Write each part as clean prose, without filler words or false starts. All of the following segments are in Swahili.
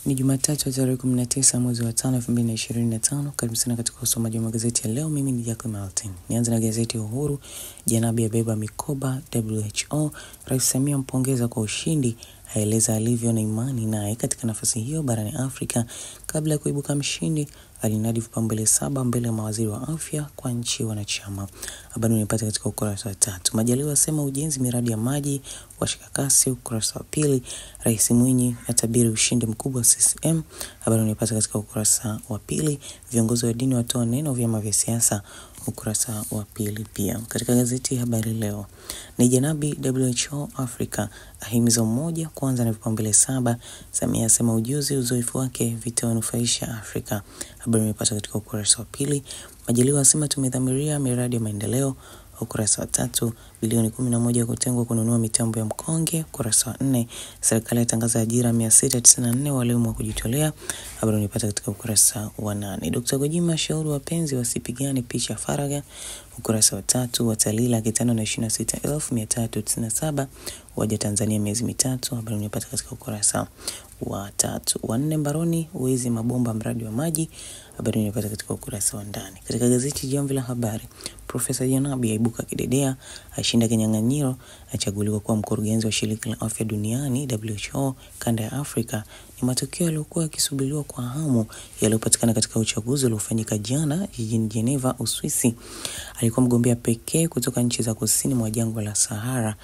Ni Jumatatu tarehe 19 mwezi wa 5 2025. Karibu sana katika usomaji wa magazeti ya leo. Mimi ni Jacob Martin. Nianze na gazeti Uhuru. Janabi abeba mikoba WHO. Rais Samia mpongeza kwa ushindi, aeleza alivyo na imani naye katika nafasi hiyo barani Afrika. Kabla ya kuibuka mshindi, alinadi vipaumbele 7 mbele ya mawaziri wa afya kwa nchi wanachama. Habari unapata katika ukurasa wa 3. Majaliwa asema ujenzi miradi ya maji washika kasi, ukurasa wa 2. Rais Mwinyi atabiri ushindi mkubwa CCM. Habari unapata katika ukurasa wa 2. Viongozi wa dini watoa neno vyama vya siasa, ukurasa wa 2 pia. Katika gazeti Habari Leo, ni Janabi WHO Afrika ahimiza umoja kwanza na vipaumbele 7. Samia asema ujuzi uzoefu wake vitawanufaisha Afrika. Habari imepata katika ukurasa wa 2. Majaliwa asema tumedhamiria miradi ya maendeleo, ukurasa wa 3. Bilioni 11 kutengwa kununua mitambo ya mkonge, ukurasa wa 4. Serikali yatangaza ajira 694 walimu wa kujitolea. Habari unapata katika ukurasa wa 8. Dr. Gwajima shauri wapenzi wasipigane picha faragha, ukurasa wa 3. Watalii 526,397 waja Tanzania miezi mitatu. Habari unapata katika ukurasa wa 3. Wanne mbaroni uwezi mabomba mradi wa maji. Habari unapata katika ukurasa wa ndani. Katika gazeti Jamvi la Habari, Profesa Janabi aibuka kidedea, ashinda kinyang'anyiro, achaguliwa kuwa mkurugenzi wa shirika la afya duniani WHO kanda ya Afrika. Ni matokeo yaliokuwa yakisubiriwa kwa hamu yaliyopatikana katika uchaguzi uliofanyika jana jijini Geneva, Uswisi. Alikuwa mgombea pekee kutoka nchi za kusini mwa jangwa la Sahara,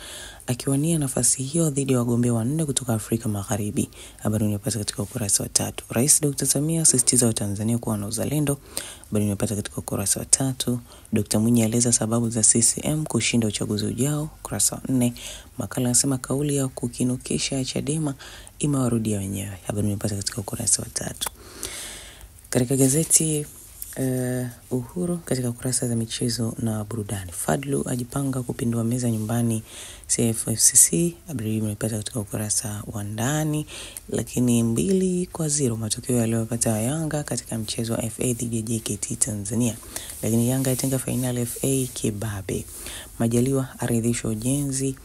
akiwania nafasi hiyo dhidi ya wagombea 4 kutoka Afrika Magharibi. Habari unapata katika ukurasa wa 3. Rais Dr. Samia asisitiza Watanzania kuwa na uzalendo. Habari unapata katika ukurasa wa 3. Dr. Mwinyi aeleza sababu za CCM kushinda uchaguzi ujao, ukurasa wa 4. Makala anasema kauli ya kukinukisha Chadema imewarudia wenyewe. Habari unapata katika ukurasa wa 3. Katika gazeti Uhuru, katika kurasa za michezo na burudani, Fadlu ajipanga kupindua meza nyumbani CFFCC. Habari imepata katika ukurasa wa ndani. Lakini 2-0 matokeo yaliyopata Yanga katika mchezo wa FA dhidi ya JKT Tanzania. Lakini Yanga itenga finali FA kibabe. Majaliwa aridhishwa ujenzi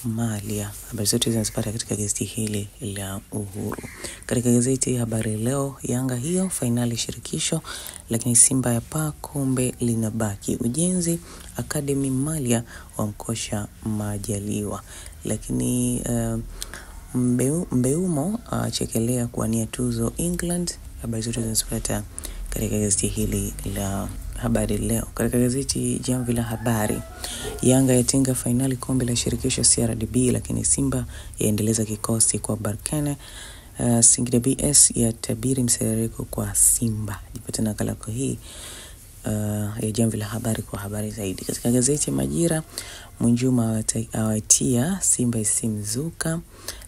Malia. Habari zote zinazipata katika gazeti hili la Uhuru. Katika gazeti Habari Leo, Yanga hiyo finali shirikisho, lakini Simba ya paa kombe linabaki. Ujenzi Academy Malia wa mkosha Majaliwa. Lakini Mbeumo chekelea kuwania tuzo England. Habari zote zinazipata katika gazeti hili la Habari Leo. Katika gazeti Jamvi la Habari, Yanga yatinga finali kombe la shirikisho CRDB, lakini Simba yaendeleza kikosi kwa Barkane. Singida BS ya tabiri mserereko kwa Simba. Jipata nakala kwa hii ya Jamvi la Habari kwa habari zaidi. Katika gazeti Majira, Mwinjuma awatia Simba isimzuka,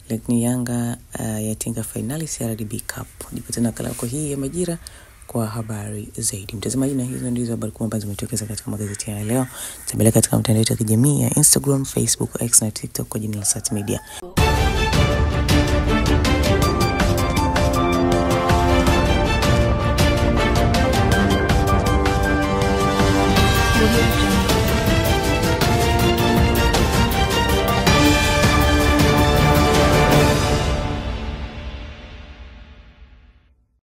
lakini Yanga yatinga finali CRDB Cup. Jipata nakala kwa hii ya Majira kwa habari zaidi. Mtazamaji, na hizo ndizo habari kubwa ambazo zimetokeza katika magazeti ya leo. Tembelea katika mtandao wetu wa kijamii ya Instagram, Facebook, X na TikTok kwa jina la Sat Media. Audio Jungle.